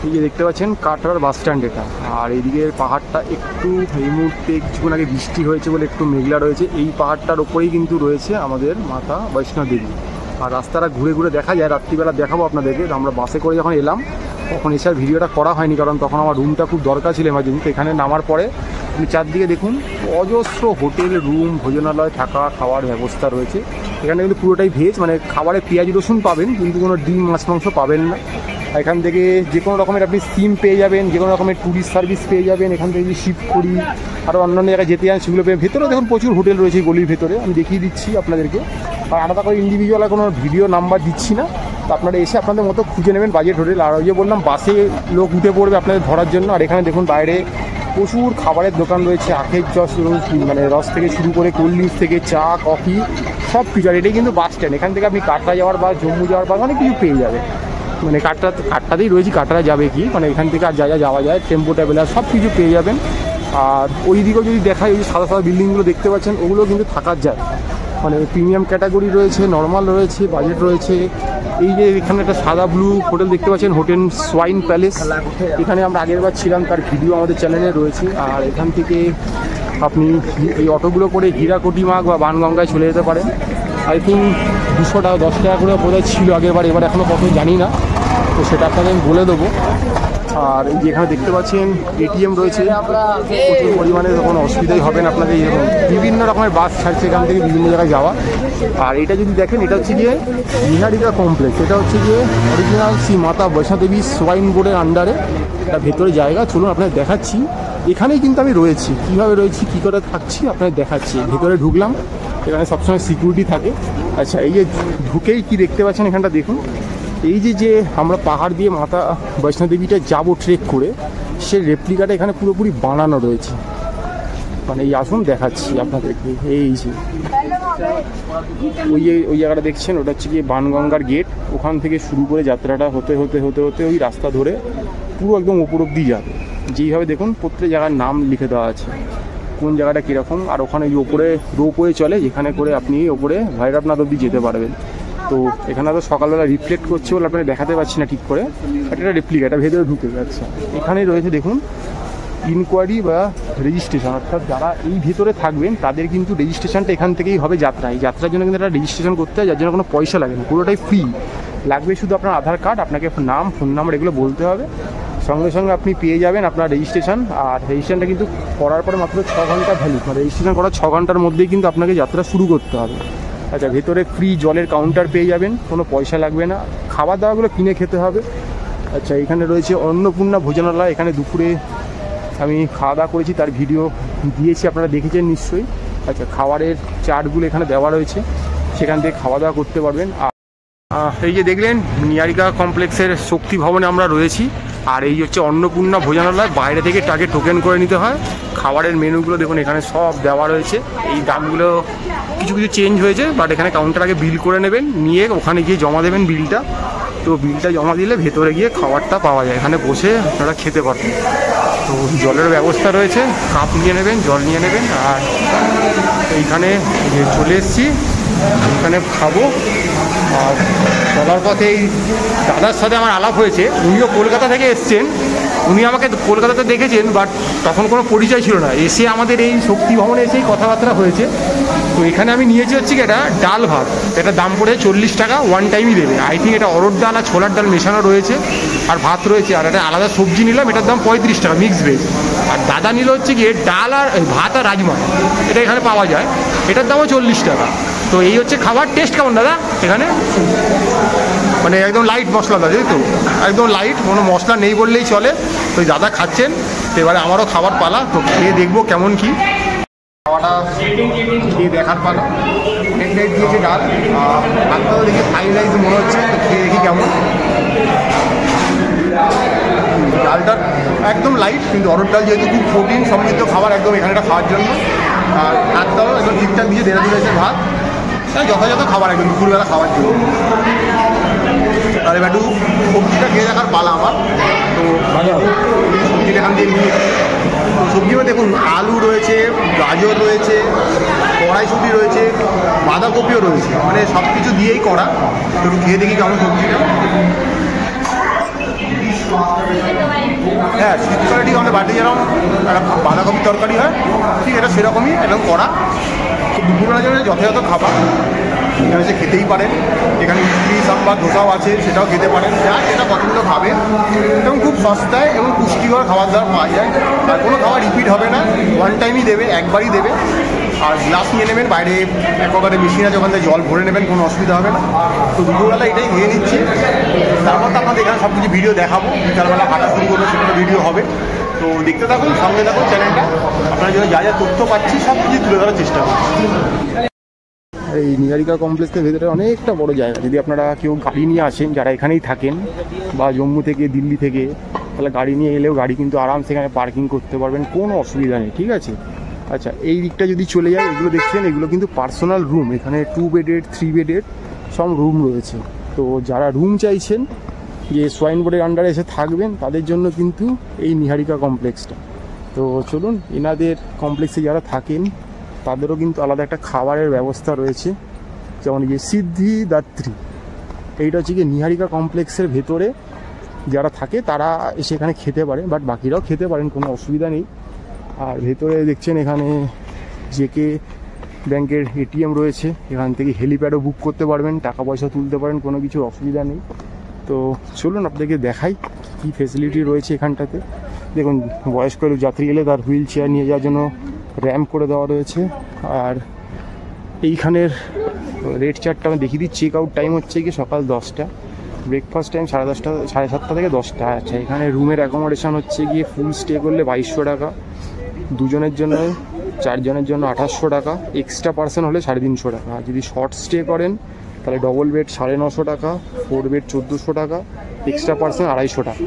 এই যে দেখতে পাচ্ছেন কাটোয়ার বাস স্ট্যান্ড এটা। আর এইদিকের পাহাড়টা একটু এই মুহূর্তে কিছুক্ষণ আগে বৃষ্টি হয়েছে বলে একটু মেঘলা রয়েছে। এই পাহাড়টার ওপরেই কিন্তু রয়েছে আমাদের মাতা বৈষ্ণব দেবী। আর রাস্তাটা ঘুরে ঘুরে দেখা যায়, রাত্রিবেলা দেখাবো আপনাদেরকে। আমরা বাসে করে যখন এলাম তখন এসে আর ভিডিওটা করা হয়নি, কারণ তখন আমার রুমটা খুব দরকার ছিল এমার্জেন্সি। এখানে নামার পরে আপনি চারদিকে দেখুন অজস্র হোটেল, রুম, ভোজনালয়, থাকা খাওয়ার ব্যবস্থা রয়েছে। এখানে কিন্তু পুরোটাই ভেজ, মানে খাবারে পেঁয়াজ রসুন পাবেন কিন্তু কোনো ডিম মাছ মাংস পাবেন না। এখান থেকে যে কোনো রকমের আপনি সিম পেয়ে যাবেন, যে কোনো রকমের ট্যুরিস্ট সার্ভিস পেয়ে যাবেন। এখান থেকে যদি শিবপুরি আরও অন্যান্য জায়গায় যেতে চান সেগুলো পেয়ে। ভেতরেও দেখুন প্রচুর হোটেল রয়েছে গলির ভেতরে, আমি দেখিয়ে দিচ্ছি আপনাদেরকে। আর আলাদা করে ইন্ডিভিজুয়াল কোনো ভিডিও নাম্বার দিচ্ছি না, তো আপনারা এসে আপনাদের মতো খুঁজে নেবেন বাজেট হোটেল। আর ওই যে বললাম বাসে লোক উঠে পড়বে আপনাদের ধরার জন্য। আর এখানে দেখুন বাইরে প্রচুর খাবারের দোকান রয়েছে, আখের রস মানে রস থেকে শুরু করে কোল্ড ড্রিঙ্কস থেকে চা কফি সব কিছু। আর এটাই কিন্তু বাস স্ট্যান্ড। এখান থেকে আপনি কাটরা যাওয়ার বা জম্মু যাওয়ার বা অনেক কিছু পেয়ে যাবে। মানে কাটরাতেই রয়েছি, কাটরা যাবে কি মানে এখান থেকে আর যাওয়া যায়, টেম্পো ট্রাভেলার সব কিছু পেয়ে যাবেন। আর ওই দিকেও যদি দেখায় ওই সাদা সাদা বিল্ডিংগুলো দেখতে পাচ্ছেন, ওগুলো কিন্তু থাকার যায়। মানে প্রিমিয়াম ক্যাটাগরি রয়েছে, নর্মাল রয়েছে, বাজেট রয়েছে। এই যে এখানে একটা সাদা ব্লু হোটেল দেখতে পাচ্ছেন, হোটেল সোয়াইন প্যালেস। এখানে আমরা আগের বার ছিলাম, তার ভিডিও আমাদের চ্যানেলে রয়েছে। আর এখান থেকে আপনি এই অটোগুলো করে হীরাকুটিমাগ বা বানগঙ্গায় চলে যেতে পারেন। আই থিঙ্ক 200 টাকা 10 টাকা করে বোধহয় ছিল আগেরবার, এবার এখনও কত জানি না, তো সেটা আপনাকে আমি বলে দেবো। আর এই যে এখানে দেখতে পাচ্ছেন এটিএম রয়েছে প্রচুর পরিমাণে, কোনো অসুবিধাই হবে না আপনাদের। বিভিন্ন রকমের বাস ছাড়ছে এখান থেকে বিভিন্ন জায়গায় যাওয়া। আর এটা যদি দেখেন, এটা হচ্ছে গিয়ে নিহারিকা কমপ্লেক্স। এটা হচ্ছে গিয়ে অরিজিনাল শ্রী মাতা বৈষ্ণব দেবী সোয়াইন বোর্ডের আন্ডারে এটা ভেতরে জায়গা। চলুন আপনাদের দেখাচ্ছি। এখানেই কিন্তু আমি রয়েছি, কীভাবে রয়েছি, কী করে থাকছি আপনাদের দেখাচ্ছি। ভেতরে ঢুকলাম, এখানে সবসময় সিকিউরিটি থাকে। আচ্ছা, এই যে ঢুকেই কি দেখতে পাচ্ছেন এখানটা দেখুন। এই যে আমরা পাহাড় দিয়ে মাতা বৈষ্ণব দেবীটা যাবো ট্রেক করে, সে রেপ্লিকাটা এখানে পুরোপুরি বানানো রয়েছে। মানে এই আসুন দেখাচ্ছি আপনাদেরকে। এই যে ওই জায়গাটা দেখছেন, ওটা হচ্ছে গিয়ে বানগঙ্গার গেট। ওখান থেকে শুরু করে যাত্রাটা হতে হতে হতে হতে ওই রাস্তা ধরে পুরো একদম উপর অব্দি যাবে। যেইভাবে দেখুন প্রত্যেক জায়গার নাম লিখে দেওয়া আছে, কোন জায়গাটা কীরকম। আর ওখানে যে ওপরে রোপওয়ে চলে, যেখানে করে আপনি ওপরে ভৈরবনাথ অব্দি যেতে পারবেন। তো এখানে তো সকালবেলা রিফ্লেক্ট করছে বলে আপনাকে দেখাতে পাচ্ছি না ঠিক করে, বাট এটা রেপ্লিকা, এটা ভেতরে ঢুকে যাচ্ছে। এখানেই রয়েছে দেখুন ইনকোয়ারি বা রেজিস্ট্রেশন, অর্থাৎ যারা এই ভেতরে থাকবেন তাদের কিন্তু রেজিস্ট্রেশনটা এখান থেকেই হবে। যাত্রা, এই যাত্রার জন্য কিন্তু একটা রেজিস্ট্রেশন করতে হয়, যার জন্য কোনো পয়সা লাগে না, পুরোটাই ফ্রি। লাগবে শুধু আপনার আধার কার্ড, আপনাকে নাম, ফোন নাম্বার এগুলো বলতে হবে। সঙ্গে সঙ্গে আপনি পেয়ে যাবেন আপনার রেজিস্ট্রেশন। আর রেজিস্ট্রেশনটা কিন্তু করার পরে মাত্র 6 ঘন্টা ভ্যালিড, মানে রেজিস্ট্রেশন করার 6 ঘন্টার মধ্যেই কিন্তু আপনাকে যাত্রা শুরু করতে হবে। আচ্ছা, ভেতরে ফ্রি জলের কাউন্টার পেয়ে যাবেন, কোনো পয়সা লাগবে না। খাবার দাবারগুলো কিনে খেতে হবে। আচ্ছা, এখানে রয়েছে অন্নপূর্ণা ভোজনালয়। এখানে দুপুরে আমি খাওয়া দাওয়া করেছি, তার ভিডিও দিয়েছি, আপনারা দেখেছেন নিশ্চয়ই। আচ্ছা, খাবারের চার্টগুলো এখানে দেওয়া রয়েছে, সেখান থেকে খাওয়া দাওয়া করতে পারবেন। এই যে দেখলেন নিহারিকা কমপ্লেক্সের শক্তি ভবনে আমরা রয়েছি। আর এই হচ্ছে অন্নপূর্ণা ভোজনালয়। বাইরে থেকে টাকে টোকেন করে নিতে হয়। খাবারের মেনুগুলো দেখুন এখানে সব দেওয়া রয়েছে। এই দামগুলো কিছু কিছু চেঞ্জ হয়েছে, বাট এখানে কাউন্টার আগে বিল করে নেবেন, নিয়ে ওখানে গিয়ে জমা দেবেন বিলটা। তো বিলটা জমা দিলে ভেতরে গিয়ে খাবারটা পাওয়া যায়, এখানে বসে আপনারা খেতে পারবেন। তো জলের ব্যবস্থা রয়েছে, কাপ নিয়ে নেবেন, জল নিয়ে নেবেন। আর এইখানে চলে এসেছি, এখানে খাবো। আর চলার পথে এই দাদার সাথে আমার আলাপ হয়েছে, উনিও কলকাতা থেকে এসছেন। উনি আমাকে কলকাতাতে দেখেছেন, বাট তখন কোনো পরিচয় ছিল না। এসে আমাদের এই শক্তি ভবনে এসেই কথাবার্তা হয়েছে। তো এখানে আমি নিয়েছি হচ্ছে কি এটা ডাল ভাত, এটা দাম পড়ে 40 টাকা, ওয়ান টাইমই দেবে। আই থিঙ্ক এটা অরড় ডাল আর ছোলার ডাল মেশানো রয়েছে, আর ভাত রয়েছে। আর একটা আলাদা সবজি নিলাম, এটার দাম 35 টাকা, মিক্স ভেজ। আর দাদা নিল হচ্ছে গিয়ে ডাল আর ভাত আর রাজমা, এটা এখানে পাওয়া যায়, এটার দামও 40 টাকা। তো এই হচ্ছে খাবার। টেস্ট কেমন দাদা এখানে? মানে একদম লাইট মশলা দাদা, তো একদম লাইট, কোনো মশলা নেই বললেই চলে। তো দাদা খাচ্ছেন, তো এবারে আমারও খাবার পালা, তো খেয়ে দেখবো কেমন কি। খাওয়াটা খেয়ে দেখার পালা। হেডলাইট দিয়েছে ডাল, ভাতটাও দেখি ফ্রাইড রাইস মনে হচ্ছে, তো খেয়ে দেখি কেমন। ডালটা একদম লাইট, কিন্তু অরড় ডাল যেহেতু খুব প্রোটিন সমৃদ্ধ খাবার, একদম এখানেটা খাওয়ার জন্য। আর ভাতটাও একদম ঠিকঠাক দিয়ে দেড়া দিয়েছে ভাত, যথাযথ খাবার একদম দুপুরবেলা খাওয়ার জন্য। আর এবার একটু সবজিটা খেয়ে দেখার পালা আমার। তো সবজিটা এখান দিয়ে নিয়ে, সবজিও দেখুন আলু রয়েছে, গাজর রয়েছে, কড়াইশুঁটি রয়েছে, বাঁধাকপিও রয়েছে, মানে সব কিছু দিয়েই করা। একটু খেয়ে দেখি কেমন সবজিটা। হ্যাঁ, শীতকালে ঠিক আমাদের বাড়িতে যেরকম বাঁধাকপির তরকারি হয়, ঠিক এটা সেরকমই এরকম করা। তো দুপুরবেলা জন্য যথাযথ খাবার, এখানে এসে খেতেই পারেন। এখানে ইডলি সাম্বার ধোসাও আছে, সেটাও খেতে পারেন, যা যেটা পছন্দ খাবেন। এবং খুব সস্তায় এবং পুষ্টিকর খাবার দাবার পাওয়া যায়। আর কোনো খাবার রিপিট হবে না, ওয়ান টাইমই দেবে, একবারই দেবে। আর গ্লাস নিয়ে নেবেন, বাইরে একবারে মেশিন আছে, ওখান থেকে জল ভরে নেবেন, কোনো অসুবিধা হবে না। তো দুপুরবেলা এটাই খেয়ে নিচ্ছি। তারপর তো আপনাদের এখানে সব কিছু ভিডিও দেখাবো, বিকালবেলা হাঁটা শুরু করবে, সেখানে ভিডিও হবে। তো দেখতে থাকুন, সামনে থাকুন চ্যানেলটা। আপনারা জন্য যা যা তথ্য পাচ্ছি সব কিছু তুলে ধরার চেষ্টা করছি। এই নিহারিকা কমপ্লেক্সের ভেতরে অনেকটা বড় জায়গা। যদি আপনারা কেউ গাড়ি নিয়ে আসেন, যারা এখানেই থাকেন বা জম্মু থেকে দিল্লি থেকে, তাহলে গাড়ি নিয়ে এলেও গাড়ি কিন্তু আরামসে এখানে পার্কিং করতে পারবেন, কোনো অসুবিধা নেই, ঠিক আছে। আচ্ছা, এই দিকটা যদি চলে যায়, এগুলো দেখছেন, এগুলো কিন্তু পার্সোনাল রুম। এখানে 2 বেডেড 3 বেডেড সব রুম রয়েছে। তো যারা রুম চাইছেন যে সোয়াইন বোর্ডের আন্ডারে এসে থাকবেন, তাদের জন্য কিন্তু এই নিহারিকা কমপ্লেক্সটা। তো চলুন, এনাদের কমপ্লেক্সে যারা থাকেন তাদেরও কিন্তু আলাদা একটা খাবারের ব্যবস্থা রয়েছে। যেমন এই যে সিদ্ধিদাত্রী, এইটা হচ্ছে কি নিহারিকা কমপ্লেক্সের ভেতরে যারা থাকে তারা সেখানে খেতে পারে, বাট বাকিরাও খেতে পারেন, কোনো অসুবিধা নেই। আর ভেতরে দেখছেন এখানে জেকে ব্যাংকের এটিএম রয়েছে, এখান থেকে হেলিপ্যাডও বুক করতে পারবেন, টাকা পয়সা তুলতে পারেন, কোনো কিছুর অসুবিধা নেই। তো চলুন আপনাদেরকে দেখাই কী ফেসিলিটি রয়েছে এখানটাতে। দেখুন, বয়স্ক যাত্রী এলে তার হুইল চেয়ার নিয়ে যাওয়ার জন্য র্যাম্প করে দেওয়া রয়েছে। আর এইখানের রেট চার্টটা আমি দেখিয়ে দিই। চেক আউট টাইম হচ্ছে কি সকাল 10টা, ব্রেকফাস্ট টাইম 10:30 7:30 থেকে 10টা। আচ্ছা, এখানে রুমের অ্যাকোমোডেশন হচ্ছে গিয়ে ফুল স্টে করলে 2200 টাকা, দুজনের জন্য 4 জনের জন্য 2800 টাকা, এক্সট্রা পার্সন হলে 350 টাকা। আর যদি শর্ট স্টে করেন তাহলে ডবল বেড 950 টাকা, 4 বেড 1400 টাকা, এক্সট্রা পার্সন 250 টাকা।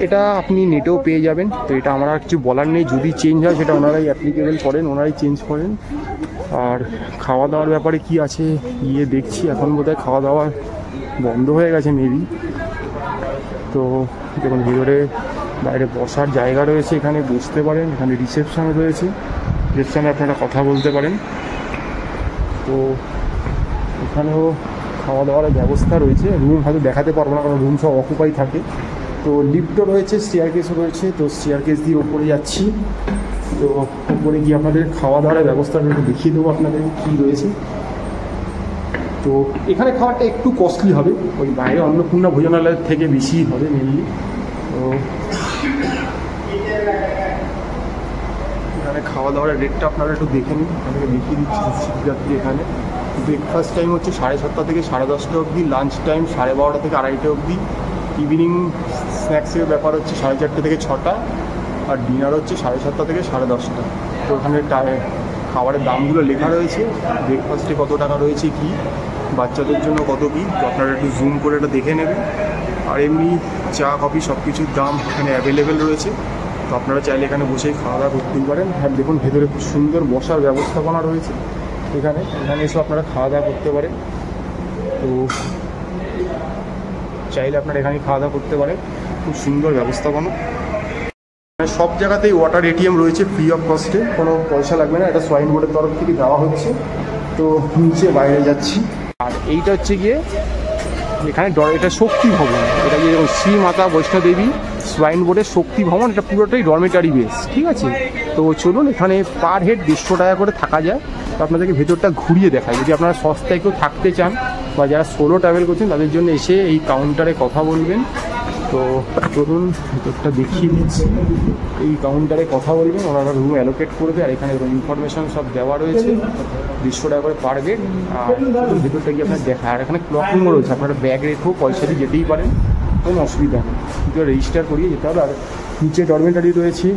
এটা আপনি নেটেও পেয়ে যাবেন। তো এটা আমার আর কিছু বলার নেই, যদি চেঞ্জ হয় সেটা ওনারাই অ্যাপ্লিকেবল করেন, ওনারাই চেঞ্জ করেন। আর খাওয়া দাওয়ার ব্যাপারে কি আছে গিয়ে দেখছি। এখন বোধহয় খাওয়া দাওয়া বন্ধ হয়ে গেছে মেবি। তো দেখুন, ভিতরে বাইরে বসার জায়গা রয়েছে, এখানে বসতে পারেন। এখানে রিসেপশন রয়েছে, রিসেপশনে আপনারা কথা বলতে পারেন। তো এখানেও খাওয়া দাওয়ার ব্যবস্থা রয়েছে। রুম হয়তো দেখাতে পারবো না, কারণ রুম সব অকুপাই থাকে। তো লিফটও রয়েছে, স্টেয়ার কেসও রয়েছে। তো স্টেয়ার কেস দিয়ে ওপরে যাচ্ছি। তো ওপরে গিয়ে আপনাদের খাওয়া দাওয়ার ব্যবস্থাটা একটু দেখিয়ে দেবো আপনাদের কী রয়েছে। তো এখানে খাবারটা একটু কস্টলি হবে, ওই বাইরে অন্নপূর্ণা ভোজনালয়ের থেকে বেশি হবে মেনলি। তো এখানে খাওয়া দাওয়ার রেটটা আপনারা একটু দেখে নিন, আপনাকে দেখিয়ে দিচ্ছি সিদ্ধিদাত্রী। এখানে ব্রেকফাস্ট টাইম হচ্ছে 7:30 থেকে 10:30 অবধি, লাঞ্চ টাইম 12:30 থেকে 2:30 অবধি, ইভিনিং স্ন্যাক্সের ব্যাপার হচ্ছে 4:30 থেকে 6টা, আর ডিনার হচ্ছে 7:30 থেকে 10:30। তো ওখানে খাবারের দামগুলো লেখা রয়েছে, ব্রেকফাস্টে কত টাকা রয়েছে, কি বাচ্চাদের জন্য কত কী, তো আপনারা একটু জুম করে এটা দেখে নেবেন। আর এমনি চা কফি সব কিছুর দাম এখানে অ্যাভেলেবেল রয়েছে। তো আপনারা চাইলে এখানে বসেই খাওয়া দাওয়া করতেই পারেন। আর দেখুন, ভেতরে খুব সুন্দর বসার ব্যবস্থাপনা রয়েছে। এখানে এসে আপনারা খাওয়া দাওয়া করতে পারেন। তো চাইলে আপনারা এখানে খাওয়া দাওয়া করতে পারেন, খুব সুন্দর ব্যবস্থাপনা। সব জায়গাতেই ওয়াটার এটিএম রয়েছে, ফ্রি অফ কস্টে, কোনো পয়সা লাগবে না। এটা সোয়াইন বোর্ডের তরফ থেকে দেওয়া হচ্ছে। তো নিচে বাইরে যাচ্ছি। আর এইটা হচ্ছে গিয়ে এখানে এটা শক্তি ভবন, এটা যে শ্রী মাতা বৈষ্ণোদেবী সোয়াইন বোর্ডের শক্তি ভবন, এটা পুরোটাই ডরমেটারি বেস, ঠিক আছে। তো চলুন, এখানে পার হেড 150 টাকা করে থাকা যায়। তো আপনাদেরকে ভেতরটা ঘুরিয়ে দেখায়। যদি আপনারা সস্তায় কেউ থাকতে চান বা যারা সোলো ট্রাভেল করছেন, তাদের জন্য এসে এই কাউন্টারে কথা বলবেন। তো চলুন, ভেতরটা দেখিয়ে দিচ্ছি। এই কাউন্টারে কথা বলবেন, ওনারা রুম অ্যালোকেট করবে। আর এখানে ইনফরমেশন সব দেওয়া রয়েছে, 150 টাকা করে পার বেড। আর ভেতরটা গিয়ে আপনার দেখা। আর এখানে ক্লক রুমও রয়েছে, আপনারা ব্যাগ রেখেও পয়সা দিয়ে যেতেই পারেন, কোনো অসুবিধা নেই। কিন্তু রেজিস্টার করিয়ে যেতে হবে। আর নিচে ডরমেটারি রয়েছে।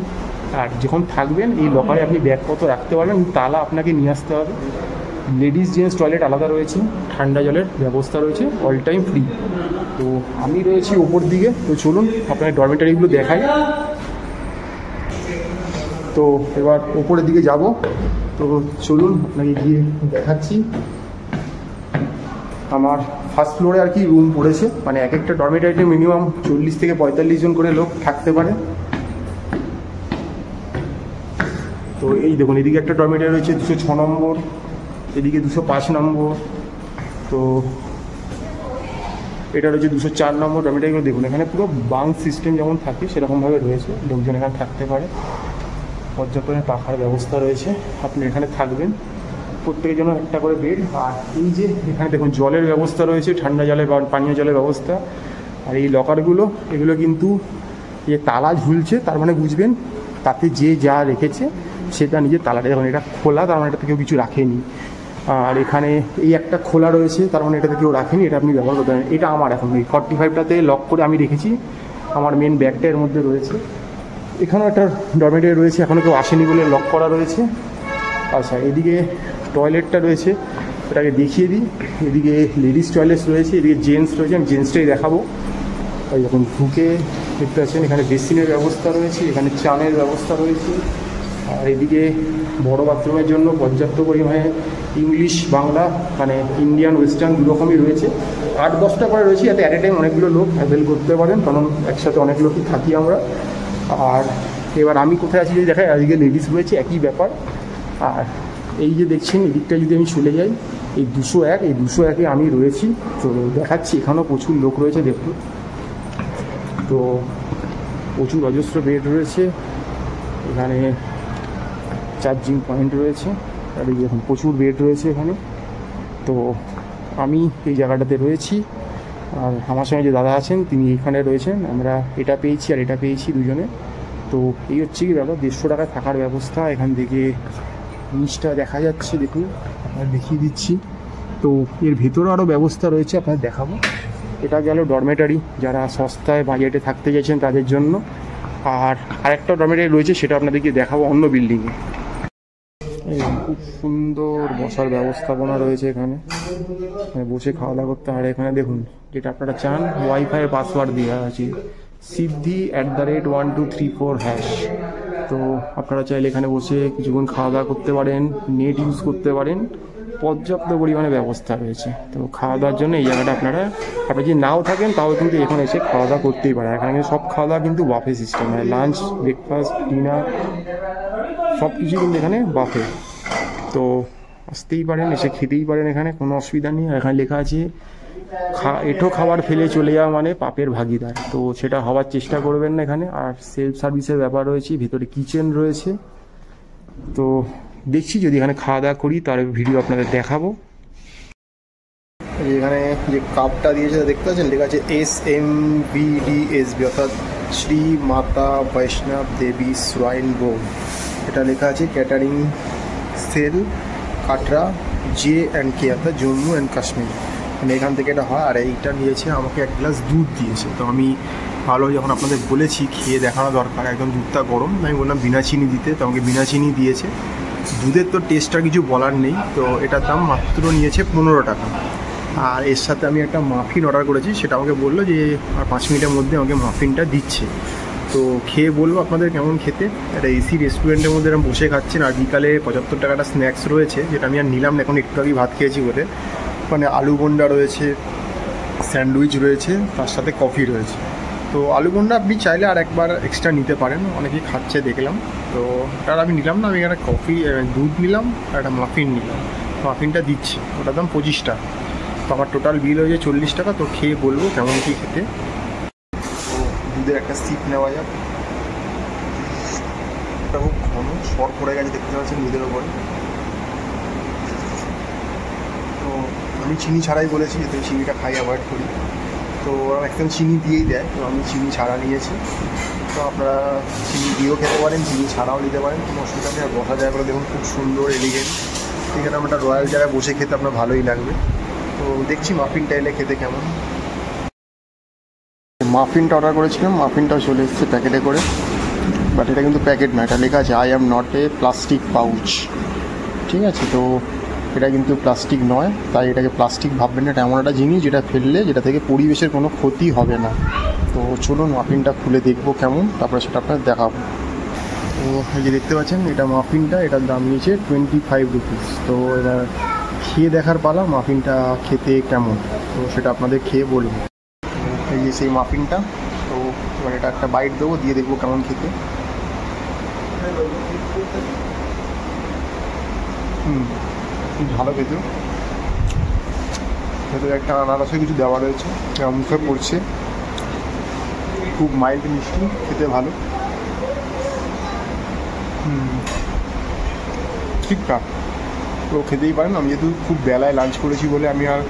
আর যখন থাকবেন এই লকারে আপনি ব্যাগপত্র রাখতে পারবেন, তালা আপনাকে নিয়ে আসতে হবে। লেডিস জেন্টস টয়লেট আলাদা রয়েছে, ঠান্ডা জলের ব্যবস্থা রয়েছে, অল টাইম ফ্রি। তো আমি রয়েছি ওপর দিকে। তো চলুন আপনার ডরমেটারিগুলো দেখাই। তো এবার ওপরের দিকে যাব। তো চলুন আপনাকে গিয়ে দেখাচ্ছি। আমার ফার্স্ট ফ্লোরে আর কি রুম পড়েছে, মানে এক একটা ডরমেটারিতে মিনিমাম 40 থেকে 45 জন করে লোক থাকতে পারে। তো এই দেখুন, এদিকে একটা ডরমেটারি রয়েছে 206 নম্বর, এদিকে 205 নম্বর। তো এটা রয়েছে 204 নম্বর ডরমিটারিগুলো। দেখুন এখানে পুরো বাঙ্ক সিস্টেম যেমন থাকে সেরকমভাবে রয়েছে, লোকজন এখানে থাকতে পারে, পর্যাপ্ত পাখার ব্যবস্থা রয়েছে, আপনি এখানে থাকবেন, প্রত্যেকের জন্য একটা করে বেড। আর এই যে এখানে দেখুন জলের ব্যবস্থা রয়েছে, ঠান্ডা জলের বা পানীয় জলের ব্যবস্থা। আর এই লকারগুলো এগুলো কিন্তু যে তালা ঝুলছে, তার মানে বুঝবেন তাতে যে যা রেখেছে সেটা নিজের তালাটা, দেখুন এটা খোলা, তার মানে এটাতে কেউ কিছু রাখেনি। আর এখানে এই একটা খোলা রয়েছে, তার মানে এটাতে কেউ রাখেনি, এটা আপনি ব্যবহার করতে পারেন। এটা আমার এখন এই 45টাতে লক করে আমি রেখেছি, আমার মেন ব্যাগটা এর মধ্যে রয়েছে। এখানেও একটা ডরমেটরি রয়েছে, এখনও কেউ আসেনি বলে লক করা রয়েছে। আচ্ছা, এদিকে টয়লেটটা রয়েছে, এটাকে দেখিয়ে দিই। এদিকে লেডিস টয়লেট রয়েছে, এদিকে জেন্টস রয়েছে, আমি জেন্টসটাই দেখাবো। এই যখন ঢুকে দেখতে পাচ্ছেন এখানে বেসিনের ব্যবস্থা রয়েছে, এখানে চানের ব্যবস্থা রয়েছে। আর এদিকে বড় বাথরুমের জন্য পর্যাপ্ত পরিমাণে ইংলিশ বাংলা মানে ইন্ডিয়ান ওয়েস্টার্ন দু রকমই রয়েছে। 8-10টা করে রয়েছে, যাতে অ্যাট এ টাইম অনেকগুলো লোক অ্যাভেল করতে পারেন, কারণ একসাথে অনেক লোকই থাকি আমরা। আর এবার আমি কোথায় আছি যদি দেখাই, আজকে লেডিস রয়েছে, একই ব্যাপার। আর এই যে দেখছেন এদিকটা যদি আমি চলে যাই, এই 201, এই 201-এ আমি রয়েছি। তো দেখাচ্ছি এখানেও প্রচুর লোক রয়েছে, দেখুন। তো প্রচুর অজস্র বেড রয়েছে, এখানে চার্জিং পয়েন্ট রয়েছে, আর এই দেখুন প্রচুর বেড রয়েছে এখানে। তো আমি এই জায়গাটাতে রয়েছি, আর আমার সঙ্গে যে দাদা আছেন তিনি এখানে রয়েছেন। আমরা এটা পেয়েছি আর এটা পেয়েছি দুজনে। তো এই হচ্ছে কি ব্যাপার, 150 টাকা থাকার ব্যবস্থা। এখান থেকে জিনিসটা দেখা যাচ্ছে, দেখুন আপনার দেখিয়ে দিচ্ছি। তো এর ভেতরে আরও ব্যবস্থা রয়েছে, আপনাদের দেখাবো। এটা গেল ডরমেটারি, যারা সস্তায় বাজেটে থাকতে চাইছেন তাদের জন্য। আর আরেকটা ডরমেটারি রয়েছে, সেটা আপনাদেরকে দেখাবো অন্য বিল্ডিংয়ে। খুব সুন্দর বসার ব্যবস্থাপনা রয়েছে এখানে, বসে খাওয়া দাওয়া করতে। আর এখানে দেখুন যেটা আপনারা চান, ওয়াইফাইয়ের পাসওয়ার্ড দেওয়া আছে siddhi@1234#। তো আপনারা চাইলে এখানে বসে কিছুক্ষণ খাওয়া দাওয়া করতে পারেন, নেট ইউজ করতে পারেন, পর্যাপ্ত পরিমাণে ব্যবস্থা রয়েছে। তো খাওয়া দাওয়ার জন্য এই জায়গাটা আপনারা যদি নাও থাকেন তাও কিন্তু এখানে এসে খাওয়া দাওয়া করতেই পারেন। এখানে কিন্তু সব খাওয়া দাওয়া কিন্তু বাফে সিস্টেম, মানে লাঞ্চ, ব্রেকফাস্ট, ডিনার সব কিছু কিন্তু এখানে বাফে। তো আসতেই পারেন, এসে খেতেই পারেন, এখানে কোনো অসুবিধা নেই। আর এখানে লেখা আছে এঁঠো খাবার ফেলে চলে যাওয়া মানে পাপের ভাগিদার, তো সেটা হওয়ার চেষ্টা করবেন না এখানে। আর সেলফ সার্ভিসের ব্যাপার রয়েছে, ভিতরে কিচেন রয়েছে। তো দেখছি যদি এখানে খাওয়া দাওয়া করি তার ভিডিও আপনাদের দেখাবো। এখানে যে কাপটা দিয়েছে দেখতে পাচ্ছেন, লেখা আছে SMVDSB, অর্থাৎ শ্রী মাতা বৈষ্ণব দেবী শ্রাইন বোর্ড। এটা লেখা আছে ক্যাটারিং সেল কাটরা J&K, অর্থাৎ জম্মু অ্যান্ড কাশ্মীর, মানে এখান থেকে এটা হয়। আর এইটা নিয়েছে, আমাকে 1 গ্লাস দুধ দিয়েছে। তো আমি ভালো যখন আপনাদের বলেছি খেয়ে দেখানো দরকার, একদম দুধটা গরম, আমি বললাম বিনা চিনি দিতে, তো আমাকে বিনা চিনি দিয়েছে। দুধের তো টেস্টটা কিছু বলার নেই। তো এটার দাম মাত্র নিয়েছে 15 টাকা। আর এর সাথে আমি একটা মাফিন অর্ডার করেছি, সেটা আমাকে বললো যে আর 5 মিনিটের মধ্যে আমাকে মাফিনটা দিচ্ছে। তো খেয়ে বলবো আপনাদের কেমন খেতে। একটা এসি রেস্টুরেন্টের মধ্যে এরকম বসে খাচ্ছেন, আর বিকালে 75 টাকাটা স্ন্যাক্স রয়েছে, যেটা আমি আর নিলাম না, এখন একটু আগে ভাত খেয়েছি বলে। মানে আলু বোন্ডা রয়েছে, স্যান্ডউইচ রয়েছে, তার সাথে কফি রয়েছে। তো আলু বোন্ডা আপনি চাইলে আর একবার এক্সট্রা নিতে পারেন, অনেকেই খাচ্ছে দেখলাম। তো ওটা আমি নিলাম না, আমি একটা কফি দুধ নিলাম আর একটা মাফিন নিলাম। মাফিনটা দিচ্ছে, ওটার দাম 25 টাকা। তো আমার টোটাল বিল হয়েছে 40 টাকা। তো খেয়ে বলবো কেমন কী খেতে। তো দুধের একটা সিপ নেওয়া যাক। এটা খুব ঘন সর পড়ে গেছে, দেখতে পাচ্ছেন দুধের ওপরে। তো আমি চিনি ছাড়াই বলেছি, যাতে চিনিটা খাই অ্যাভয়েড করি। তো ওরা ম্যাক্সিমাম চিনি দিয়েই দেয়, তো আমি চিনি ছাড়া নিয়েছি। তো আপনারা চিনি দিয়েও খেতে পারেন, চিনি ছাড়াও নিতে পারেন, কোনো অসুবিধা নেই। আর বসা জায়গাগুলো দেখুন খুব সুন্দর, এলিগেন্ট। এখানে আমরা একটা রয়্যাল জায়গায় বসে খেতে আপনার ভালোই লাগবে। তো দেখছি মাফিনটা এলে খেতে কেমন। মাফিনটা অর্ডার করেছিলাম, মাফিনটাও চলে এসেছে প্যাকেটে করে। বাট এটা কিন্তু প্যাকেট না, এটা লেখা আছে I am not a plastic pouch. ঠিক আছে, তো এটা কিন্তু প্লাস্টিক নয়, তাই এটাকে প্লাস্টিক ভাববেন না। এটা এমন একটা জিনিস যেটা ফেললে যেটা থেকে পরিবেশের কোনো ক্ষতি হবে না। তো চলুন মাফিনটা খুলে দেখবো কেমন, তারপরে সেটা আপনার দেখাবো। তো এই যে দেখতে পাচ্ছেন এটা মাফিনটা, এটার দাম নিয়েছে 25 রুপিস। তো এবার খেয়ে দেখার পালা মাফিনটা খেতে কেমন, তো সেটা আপনাদের খেয়ে বলবো। এই যে সেই মাফিনটা, তো এবার এটা একটা বাইট দেবো, দিয়ে দেখবো কেমন খেতে। খুব ভালো খেতে। ভেতরে একটা আনারসে কিছু দেওয়া রয়েছে, মুখে পড়ছে, খুব মাইল্ড মিষ্টি, খেতে ভালো। ঠিকঠাক তো খেতেই পারেন। আমি যেহেতু খুব বেলায় লাঞ্চ করেছি বলে আমি আর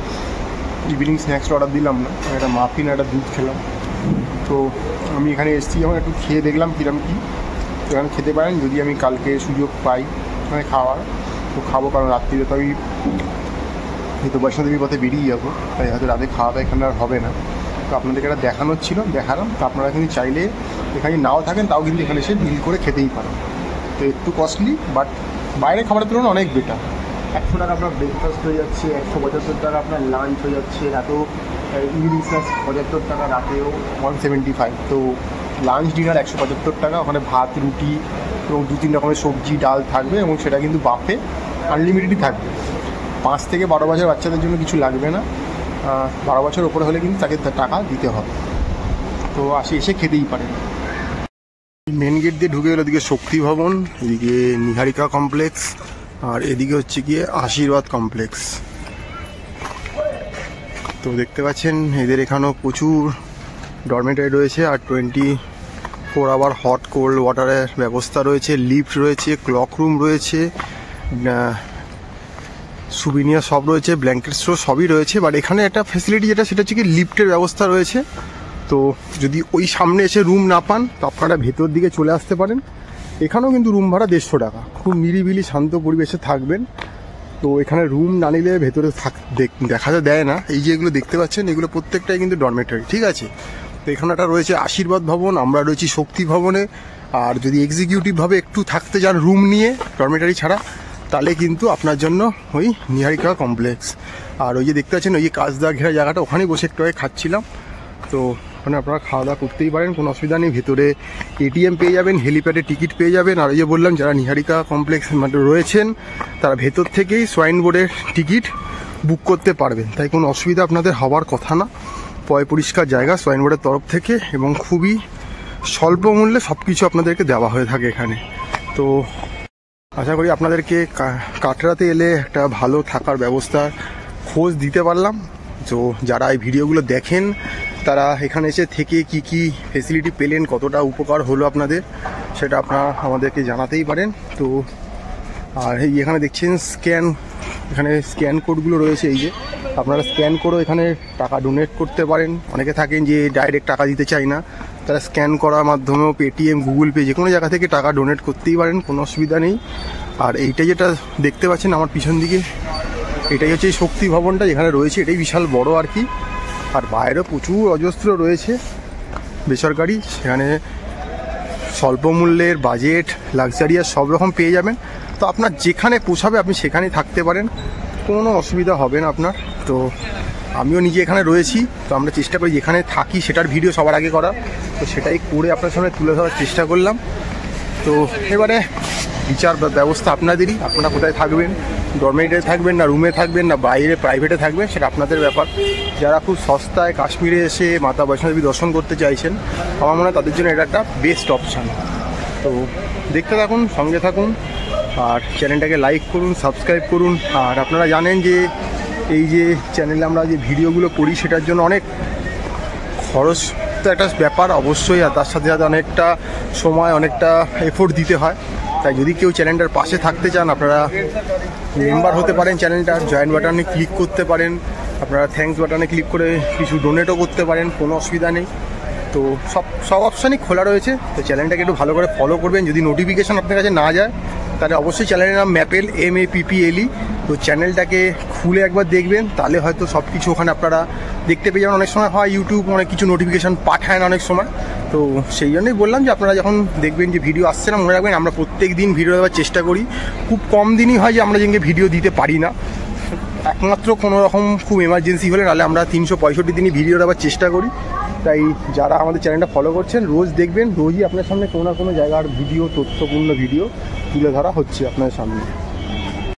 ইভিনিং স্ন্যাক্সটা অর্ডার দিলাম না, একটা মাফিন একটা দুধ খেলাম। তো আমি এখানে এসেছি যখন একটু খেয়ে দেখলাম কীরকম কী, তো এখানে খেতে পারেন যদি আমি কালকে সুযোগ পাই মানে খাওয়ার, তো খাবো। কারণ রাত্রিরে তো আমি যেহেতু বৈষ্ণোদেবীর পথে বেরিয়ে যাবো, তাই হয়তো রাতে খাওয়া দাওয়া এখানে আর হবে না। তো আপনাদেরকে একটা দেখানোর ছিল, দেখালাম। তো আপনারা কিন্তু চাইলে এখানে নাও থাকেন তাও কিন্তু এখানে এসে বিল করে খেতেই পারেন। তো একটু কস্টলি, বাট বাইরে খাবারের তুলনায় অনেক বেটার। 100 টাকা আপনার ব্রেকফাস্ট হয়ে যাচ্ছে, 175 টাকা আপনার লাঞ্চ হয়ে যাচ্ছে, রাতেও ইভিনিং স্ন্যাক্স 75 টাকা, রাতেও 175। তো লাঞ্চ ডিনার 175 টাকা। ওখানে ভাত, রুটি এবং 2-3 রকমের সবজি ডাল থাকবে, এবং সেটা কিন্তু বাফে আনলিমিটেডই থাকবে। 5 থেকে 12 বছর বাচ্চাদের জন্য কিছু লাগবে না, 12 বছর ওপরে হলে কিন্তু তাকে টাকা দিতে হবে। তো এসে খেতেই পারেন। মেন গেট দিয়ে ঢুকে গেলে এদিকে শক্তি ভবন, এদিকে নিহারিকা কমপ্লেক্স, আর এদিকে হচ্ছে গিয়ে আশীর্বাদ কমপ্লেক্স। তো দেখতে পাচ্ছেন এদের এখানেও প্রচুর ডরমেটারি রয়েছে, আর 24 আওয়ার হট কোল্ড ওয়াটারের ব্যবস্থা রয়েছে, লিফট রয়েছে, ক্লক রুম রয়েছে, সুবিনিয়ার সব রয়েছে, ব্ল্যাঙ্কেট স্টোর সবই রয়েছে। বাট এখানে একটা ফ্যাসিলিটি যেটা, সেটা হচ্ছে কি লিফটের ব্যবস্থা রয়েছে। তো যদি ওই সামনে এসে রুম না পান তো আপনারা ভেতর দিকে চলে আসতে পারেন। এখানেও কিন্তু রুম ভাড়া 150 টাকা, খুব নিরিবিলি শান্ত পরিবেশে থাকবেন। তো এখানে রুম না নিলে ভেতরে দেখা দেয় না। এই যে এগুলো দেখতে পাচ্ছেন, এগুলো প্রত্যেকটাই কিন্তু ডরমেটারি, ঠিক আছে। তো এখানে একটা রয়েছে আশীর্বাদ ভবন, আমরা রয়েছি শক্তি ভবনে। আর যদি এক্সিকিউটিভভাবে একটু থাকতে যান রুম নিয়ে ডরমেটারি ছাড়া, তাহলে কিন্তু আপনার জন্য ওই নিহারিকা কমপ্লেক্স। আর ওই যে দেখতে পাচ্ছেন ওই যে কাজদা ঘেরা জায়গাটা, ওখানেই বসে একটু আগে খাচ্ছিলাম। তো ওখানে আপনারা খাওয়া দাওয়া করতেই পারেন, কোনো অসুবিধা নেই। ভেতরে এটিএম পেয়ে যাবেন, হেলিপ্যাডে টিকিট পেয়ে যাবেন। আর ওই যে বললাম, যারা নিহারিকা কমপ্লেক্স রয়েছেন তারা ভেতর থেকেই সোয়াইন বোর্ডের টিকিট বুক করতে পারবেন, তাই কোনো অসুবিধা আপনাদের হওয়ার কথা না। পরিষ্কার জায়গা সোয়াইন বোর্ডের তরফ থেকে, এবং খুবই স্বল্প মূল্যে সব কিছু আপনাদেরকে দেওয়া হয়ে থাকে এখানে। তো আশা করি আপনাদেরকে কাটরাতে এলে একটা ভালো থাকার ব্যবস্থার খোঁজ দিতে পারলাম। তো যারা এই ভিডিওগুলো দেখেন তারা এখানে এসে থেকে কি কি ফেসিলিটি পেলেন, কতটা উপকার হলো আপনাদের, সেটা আপনারা আমাদেরকে জানাতেই পারেন। তো আর এই এখানে দেখছেন এখানে স্ক্যান কোডগুলো রয়েছে। এই যে আপনারা স্ক্যান করেও এখানে টাকা ডোনেট করতে পারেন। অনেকে থাকেন যে ডাইরেক্ট টাকা দিতে চায় না, তারা স্ক্যান করার মাধ্যমেও পেটিএম, গুগল পে যে কোনো জায়গা থেকে টাকা ডোনেট করতেই পারেন, কোনো অসুবিধা নেই। আর এইটা যেটা দেখতে পাচ্ছেন আমার পিছন দিকে, এটাই হচ্ছে শক্তি ভবনটা যেখানে রয়েছে, এটাই বিশাল বড় আর কি। আর বাইরেও প্রচুর অজস্র রয়েছে বেসরকারি, সেখানে স্বল্প মূল্যের বাজেট, লাক্সারিয়াস সব রকম পেয়ে যাবেন। তো আপনার যেখানে পোষাবে আপনি সেখানেই থাকতে পারেন, কোনো অসুবিধা হবে না আপনার। তো আমিও নিজে এখানে রয়েছি, তো আমরা চেষ্টা করি যেখানে থাকি সেটার ভিডিও সবার আগে করা, তো সেটাই করে আপনার সামনে তুলে ধরার চেষ্টা করলাম। তো এবারে বিচার ব্যবস্থা আপনাদেরই, আপনারা কোথায় থাকবেন, ডরমেটারি থাকবেন না রুমে থাকবেন না বাইরে প্রাইভেটে থাকবেন, সেটা আপনাদের ব্যাপার। যারা খুব সস্তায় কাশ্মীরে এসে মাতা বৈষ্ণোদেবী দর্শন করতে চাইছেন, আমার মনে হয় তাদের জন্য এটা একটা বেস্ট অপশান। তো দেখতে থাকুন, সঙ্গে থাকুন, আর চ্যানেলটাকে লাইক করুন, সাবস্ক্রাইব করুন। আর আপনারা জানেন যে এই যে চ্যানেলে আমরা যে ভিডিওগুলো করি সেটার জন্য অনেক খরচ তো একটা ব্যাপার অবশ্যই, আর তার সাথে সাথে অনেকটা সময়, অনেকটা এফোর্ট দিতে হয়। তাই যদি কেউ চ্যানেলটার পাশে থাকতে চান, আপনারা মেম্বার হতে পারেন, চ্যানেলটার জয়েন বাটনে ক্লিক করতে পারেন, আপনারা থ্যাঙ্কস বাটনে ক্লিক করে কিছু ডোনেটও করতে পারেন, কোনো অসুবিধা নেই। তো সব অপশানই খোলা রয়েছে। তো চ্যানেলটাকে একটু ভালো করে ফলো করবেন। যদি নোটিফিকেশান আপনার কাছে না যায় তাহলে অবশ্যই চ্যানেলের নাম ম্যাপেল, MAPPLE। তো চ্যানেলটাকে খুলে একবার দেখবেন, তাহলে হয়তো সব কিছু ওখানে আপনারা দেখতে পেয়ে যাবেন। অনেক সময় হয় ইউটিউব অনেক কিছু নোটিফিকেশান পাঠায় না অনেক সময়, তো সেই জন্যই বললাম যে আপনারা যখন দেখবেন যে ভিডিও আসছে না, মনে রাখবেন আমরা প্রত্যেক দিন ভিডিও দেওয়ার চেষ্টা করি। খুব কম দিনই হয় যে আমরা যেদিনকে ভিডিও দিতে পারি না, একমাত্র কোনো রকম খুব এমার্জেন্সি হলে, নাহলে আমরা 365 দিনই ভিডিও দেওয়ার চেষ্টা করি। তাই যারা আমাদের চ্যানেলটা ফলো করছেন রোজ দেখবেন, রোজই আপনার সামনে কোনো না কোনো জায়গার ভিডিও, তথ্যপূর্ণ ভিডিও তুলে ধরা হচ্ছে আপনার সামনে।